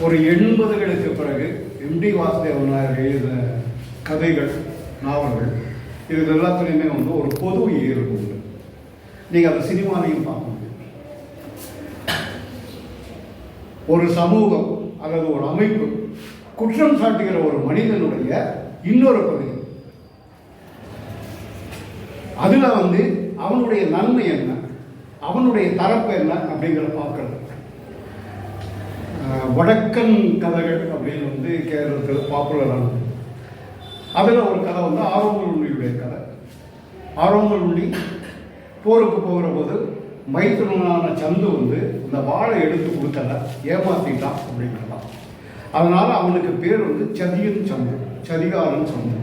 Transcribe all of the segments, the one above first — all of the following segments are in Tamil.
ஒரு 80களுக்கு பிறகு எம்டி வாசுதேவன் நாயர் எழுதின கதைகள், நாவல்கள், இது எல்லாத்துலேயுமே வந்து ஒரு பொது இயல்பு உண்டு. நீங்கள் அந்த சினிமாலையும் பார்க்க முடியும். ஒரு சமூகம் அல்லது ஒரு அமைப்பு குற்றம் சாட்டுகிற ஒரு மனிதனுடைய இன்னொரு பகுதி, அதுல வந்து அவனுடைய நன்மை என்ன, அவனுடைய தரப்பு என்ன அப்படிங்கிற பார்க்கறது. வடக்கன் கதைகள் அப்படின்னு வந்து கேரளத்தில் பாப்புலரானது. அதில் ஒரு கதை வந்து ஆரோமல் உண்டியுடைய கதை. ஆரோமல் உண்டி போருக்கு போகிற போது மைத்துனனான சந்து வந்து இந்த வாழை எடுத்து கொடுத்தல ஏமாத்திட்டான் அப்படிங்கிறதான். அதனால அவனுக்கு பேர் வந்து சதியன் சந்து, சதிகாரன் சந்து.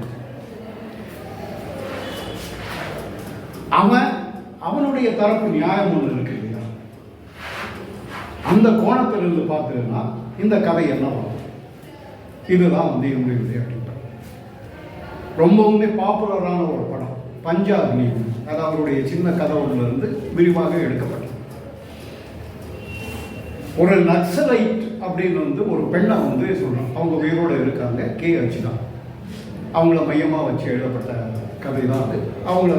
அவனுடைய தரப்பு நியாயம் ஒன்று இருக்கு இல்லையா, அந்த கோணத்திலிருந்து பார்த்தீங்கன்னா இந்த கதை என்னவாகும். இதுதான் வந்து என்னுடைய ரொம்பவுமே பாப்புலரான ஒரு படம் பஞ்சாக்னி. அது அவருடைய சின்ன கதவுலேருந்து விரிவாக எடுக்கப்பட்டது. ஒரு நக்சலைட் அப்படின்னு வந்து ஒரு பெண்ணை வந்து சொல்கிறோம், அவங்க உயிரோடு இருக்காங்க, கே அர்ச்சனா. அவங்கள மையமாக வச்சு எழுதப்பட்ட கதை தான் அது. அவங்கள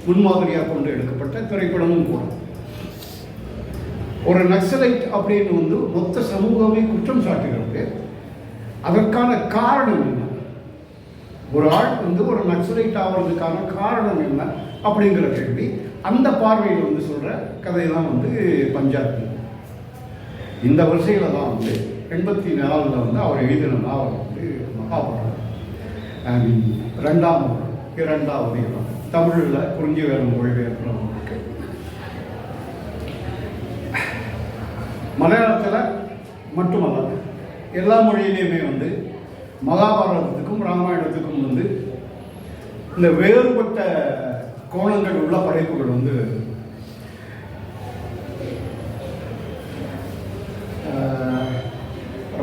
முன்மாதிரியாக கொண்டு எடுக்கப்பட்ட திரைப்படமும் கூட. ஒரு நக்சலைட் அப்படின்னு வந்து மொத்த சமூகமே குற்றம் சாட்டுகிறது. அதற்கான காரணம் என்ன, ஒரு ஆள் வந்து ஒரு நக்சலைட் ஆகிறதுக்கான காரணம் என்ன அப்படிங்கிற கேள்வி அந்த பார்வையில் வந்து சொல்கிற கதை தான் வந்து பஞ்சாபி. இந்த வரிசையில் தான் வந்து 84 வந்து அவர் எழுதின நாவல் வந்து மகாபாரதம். இரண்டாவது இடம் தமிழில் குறிஞ்சி வேறு மொழிபெயர்க்கிறவங்களுக்கு. மலையாளத்தில் மட்டுமல்ல, எல்லா மொழியிலையுமே வந்து மகாபாரதத்துக்கும் ராமாயணத்துக்கும் வந்து இந்த வேறுபட்ட கோணங்கள் உள்ள படைப்புகள் வந்து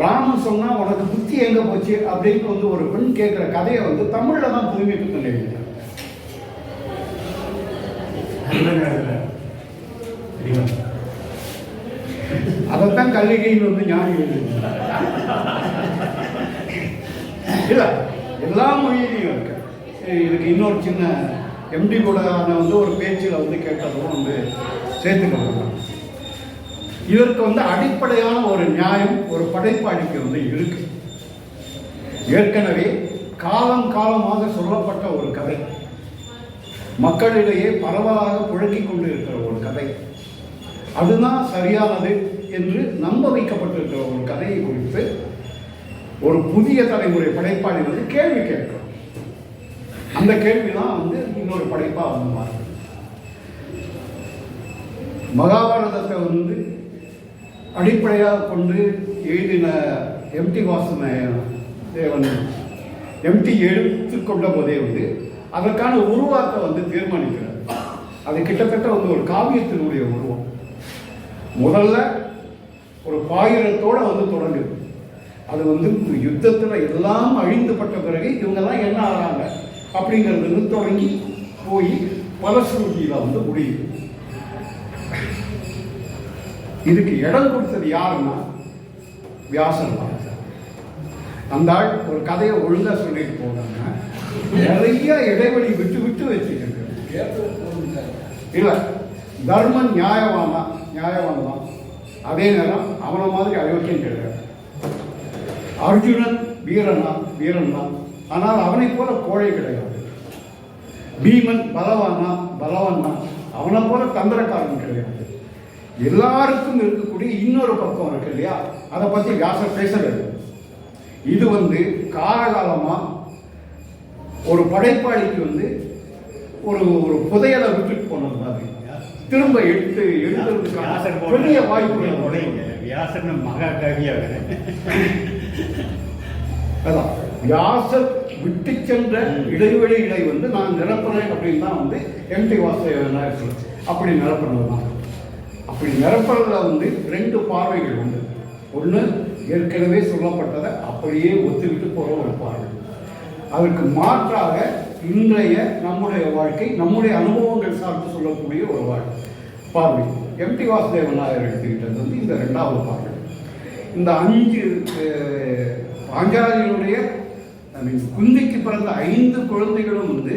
ராமன் சொன்னா உனக்கு புத்தி எங்க போச்சு அப்படின்னு வந்து ஒரு பெண் கேட்கிற கதையை வந்து தமிழ்ல தான் புதுமைப்பு நிலையில. அதைத்தான் கல்லிகையில் வந்து ஞானி இல்ல, எல்லா மொழியிலையும் இருக்கு. இதுக்கு இன்னொரு சின்ன எம்டி கூட வந்து ஒரு பேச்சில் வந்து கேட்டதும் வந்து சேர்த்துக்கலாம். இதற்கு வந்து அடிப்படையான ஒரு நியாயம் ஒரு படைப்பாளிக்கு வந்து இருக்கு. ஏற்கனவே காலம் காலமாக சொல்லப்பட்ட ஒரு கதை, மக்களிடையே பரவலாக புழங்கிக் கொண்டு இருக்கிற ஒரு கதை, அதுதான் சரியானது என்று நம்ப வைக்கப்பட்டிருக்கிற ஒரு கதையை குறித்து ஒரு புதிய தலைமுறை படைப்பாளி வந்து கேள்வி கேட்கிறோம். அந்த கேள்விதான் வந்து இன்னொரு படைப்பா வந்து மாறுது. மகாபாரதத்தை வந்து அடிப்படையாக கொண்டு எழுதின எம்டி வாசுதேவன் எம்டி எடுத்துக்கொண்ட போதே வந்து அதற்கான உருவாக்கத்தை வந்து தீர்மானிக்கிறார். அது கிட்டத்தட்ட வந்து ஒரு காவியத்தினுடைய உருவம். முதல்ல ஒரு பாயிரத்தோட வந்து தொடங்குது. அது வந்து யுத்தத்தில் எல்லாம் அழிந்துபட்ட பிறகு இவங்கெல்லாம் என்ன ஆகிறாங்க அப்படிங்கிறது தொடங்கி போய் பலஸ்ருதியில் வந்து முடியுது. இதுக்கு இடம் கொடுத்தது யாருன்னா வியாசன் தான். அந்த ஆள் ஒரு கதையை ஒழுங்கா சொல்லிட்டு போனாங்க, நிறைய இடைவெளி விட்டு விட்டு வச்சுக்கிட்டு இல்ல, தர்மன் நியாயவான் தான், அதே நேரம் அவனை மாதிரி அயோக்கியம் கிடையாது. அர்ஜுனன் வீரன் தான், ஆனால் அவனை போல கோழை கிடையாது. பீமன் பலவான் தான், அவனை போல தந்திரக்காரன் கிடையாது. எல்லாருக்கும் இருக்கக்கூடிய இன்னொரு பக்கம் இருக்கு இல்லையா, அதை பத்தி வியாசர் பேசలేదు. இது வந்து காலகாலமா ஒரு படைப்பாளிக்கு வந்து ஒரு ஒரு புதையலை விட்டுட்டு போனது மாதிரி திரும்ப எழுதுறதுக்கான பெரிய வாய்ப்பு. வியாசர் மகாகவியாக அதான் வியாசர் விட்டு சென்ற இடைவெளிகளை வந்து நான் நிரப்புறேன் அப்படின்னு தான் வந்து எம்டி வாசுதேவன் சொல்லுச்சு. அப்படி நிரப்புறது தான். அப்படி நிரப்புறதுல வந்து 2 பார்வைகள் உண்டு. ஒன்று, ஏற்கனவே சொல்லப்பட்டதை அப்படியே ஒத்துக்கிட்டு போகிற ஒரு பார்வை. அதற்கு மாற்றாக இன்றைய நம்முடைய வாழ்க்கை, நம்முடைய அனுபவங்கள் சார்ந்து சொல்லக்கூடிய ஒரு பார்வை. எம்டி வாசுதேவன் நாயர் எடுத்துக்கிட்டது வந்து இந்த 2வது பார்வை. இந்த 5 பாஞ்சாலியினுடைய குந்திக்கு பிறந்த 5 குழந்தைகளும் வந்து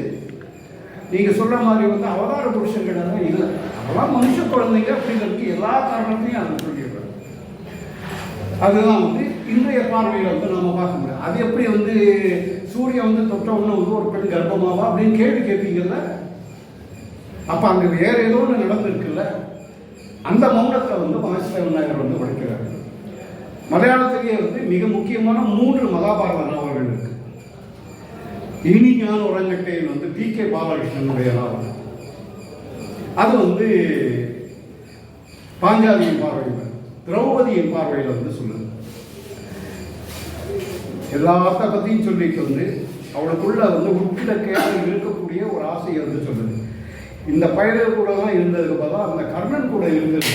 நீங்கள் சொல்கிற மாதிரி வந்து அவதார புருஷன்கள் இல்லை, அவெல்லாம் மனுஷ குழந்தைங்க அப்படிங்கிறதுக்கு எல்லா காரணத்தையும் அதை சொல்லிடுறாங்க. அதுதான் வந்து இன்றைய பார்வையில் வந்து நம்ம பார்க்க முடியாது. அது எப்படி வந்து சூரியன் வந்து தொட்ட உடனே வந்து ஒரு பெண் கர்ப்பமாவா அப்படின்னு கேள்வி கேட்பீங்கல்ல, அப்போ அங்கே வேற ஏதோ ஒன்று நடந்திருக்குல்ல. அந்த மௌனத்தை வந்து மகேஸ்வர விநாயகர் வந்து உடைக்கிறார். மலையாளத்திலேயே வந்து மிக முக்கியமான 3 மகாபாரத நாவல்கள் இருக்கு. இனி ஞான உரங்கட்டையில் வந்து PK பாலகிருஷ்ணனுடைய நாவல், அது வந்து பாஞ்சாலியின் பார்வையில் திரௌபதியின் பார்வையில் வந்து சொல்லுது. எல்லாத்த பற்றியும் சொல்லிட்டு வந்து அவளுக்குள்ள வந்து உட்கிடக்கையாக இருக்கக்கூடிய ஒரு ஆசையை வந்து சொல்லுது. இந்த பயணம் கூட தான் இருந்ததுக்கு பார்த்தா அந்த கர்ணன் கூட இருந்தது.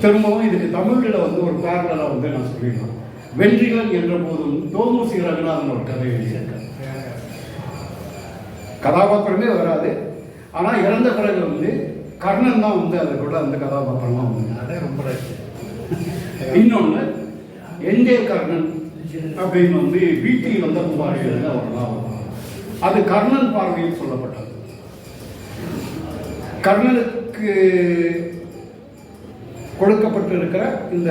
திரும்பவும் இதுக்கு தமிழில் வந்து ஒரு பேரலாக வந்து நான் சொல்லிடலாம். வென்றிகள் என்ற போதும் தோமுசி ரகுநாதன் ஒரு கதை எழுதியிருக்கார். கதாபாத்திரமே வராது, ஆனால் இறந்த பிறகு வந்து கர்ணன் தான் வந்து அதை கூட அந்த கதாபாத்திரமாக வந்து அதே ரொம்ப இன்னொன்று என்ஜே கர்ணன் அப்படின்னு வந்து வீட்டி வந்த பார்வையில் ஒரு நாவல், அது கர்ணன் பார்வையில் சொல்லப்பட்டது. கர்ணனுக்கு கொடுக்கப்பட்டிருக்கிற இந்த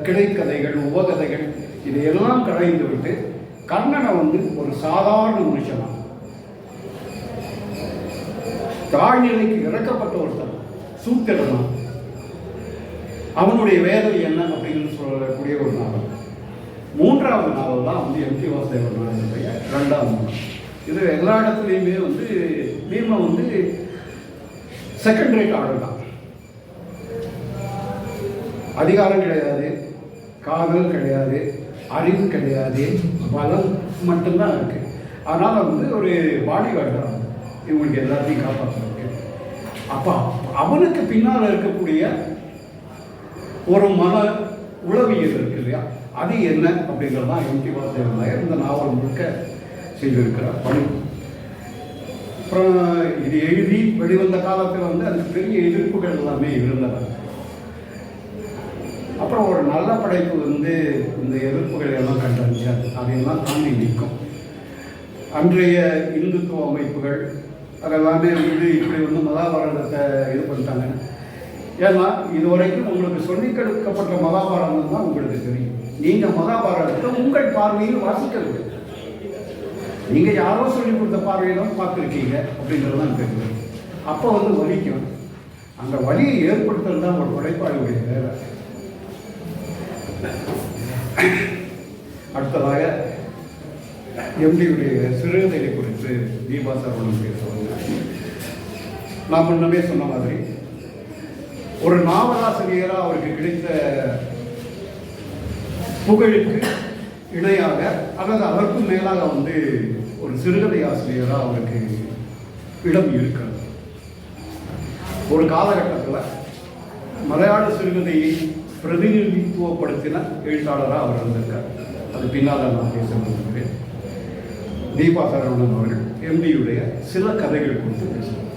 கிடைக்கதைகள் உபகதைகள் இதையெல்லாம் கடைந்து விட்டு கர்ணனை வந்து ஒரு சாதாரண மனுஷனா தாழ்நிலைக்கு இறக்கப்பட்ட ஒருத்தன் சூத்திரனா அவனுடைய வேதனை என்ன அப்படின்னு சொல்லக்கூடிய ஒரு நாவல். 3வது நாவல் தான் வந்து எம் டி வாசுதேவனுடைய 2வது நாவல். இது எல்லா இடத்துலையுமே வந்து பீமன் வந்து செகண்ட் ரேட் ஆர்டர் தான். அதிகாரம் கிடையாது, காதல் கிடையாது, அறிவு கிடையாது, பலம் மட்டும்தான் இருக்கு. அதனால் வந்து ஒரு பாடி கார்டு இவங்களுக்கு எல்லாத்தையும் காப்பாற்றுறது. அப்போ அவனுக்கு பின்னால் இருக்கக்கூடிய ஒரு மன உளவியல் இருக்கு இல்லையா, அது என்ன அப்படிங்கிறது தான் எம் டி வாசுதேவன் நாயர் இந்த நாவல் முழுக்க செய்திருக்கிறார் பணி. அப்புறம் இது எழுதி வெளிவந்த காலத்தில் வந்து அதுக்கு பெரிய எதிர்ப்புகள் எல்லாமே இருந்தன. அப்புறம் ஒரு நல்ல படைப்பு வந்து இந்த எதிர்ப்புகளை எல்லாம் கண்டறிஞ்சார். அதையெல்லாம் தாண்டி நிற்கும். அன்றைய இந்துத்துவ அமைப்புகள் அதெல்லாமே வந்து இப்படி வந்து மகாபாரதத்தை இது பண்ணிட்டாங்க. ஏன்னா இதுவரைக்கும் உங்களுக்கு சொல்லிக் கொடுக்கப்பட்ட மகாபாரதம் தான் உங்களுக்கு தெரியும். நீங்கள் மகாபாரதத்தை உங்கள் பார்வையில் வாசிக்கிறது, நீங்கள் யாரோ சொல்லிக் கொடுத்த பார்வையிலும் பார்த்துருக்கீங்க அப்படிங்கிறது தான் தெரியும். அப்போ வந்து வலிக்கும். அந்த வலியை ஏற்படுத்துறது தான் ஒரு படைப்பாளியுடைய வேலை. அடுத்ததாக எம்டியுடைய சிறுகதையை குறித்து தீபா சரவணன் பேசுவாங்க. நான் முன்னமே சொன்ன மாதிரி ஒரு நாவலாசிரியராக அவருக்கு கிடைத்த புகழுக்கு இணையாக அல்லது அதற்கும் மேலாக வந்து ஒரு சிறுகதை ஆசிரியராக அவருக்கு இடம் இருக்கிறது. ஒரு காலகட்டத்தில் மலையாள சிறுகதையை பிரதிநிதித்துவப்படுத்தின எழுத்தாளராக அவர் இருந்திருக்கார். அது பின்னால் நான் பேச விரும்புகிறேன். தீபா சரவணன் அவர்கள் எம்டியுடைய சில கதைகள் குறித்து பேசுவார்.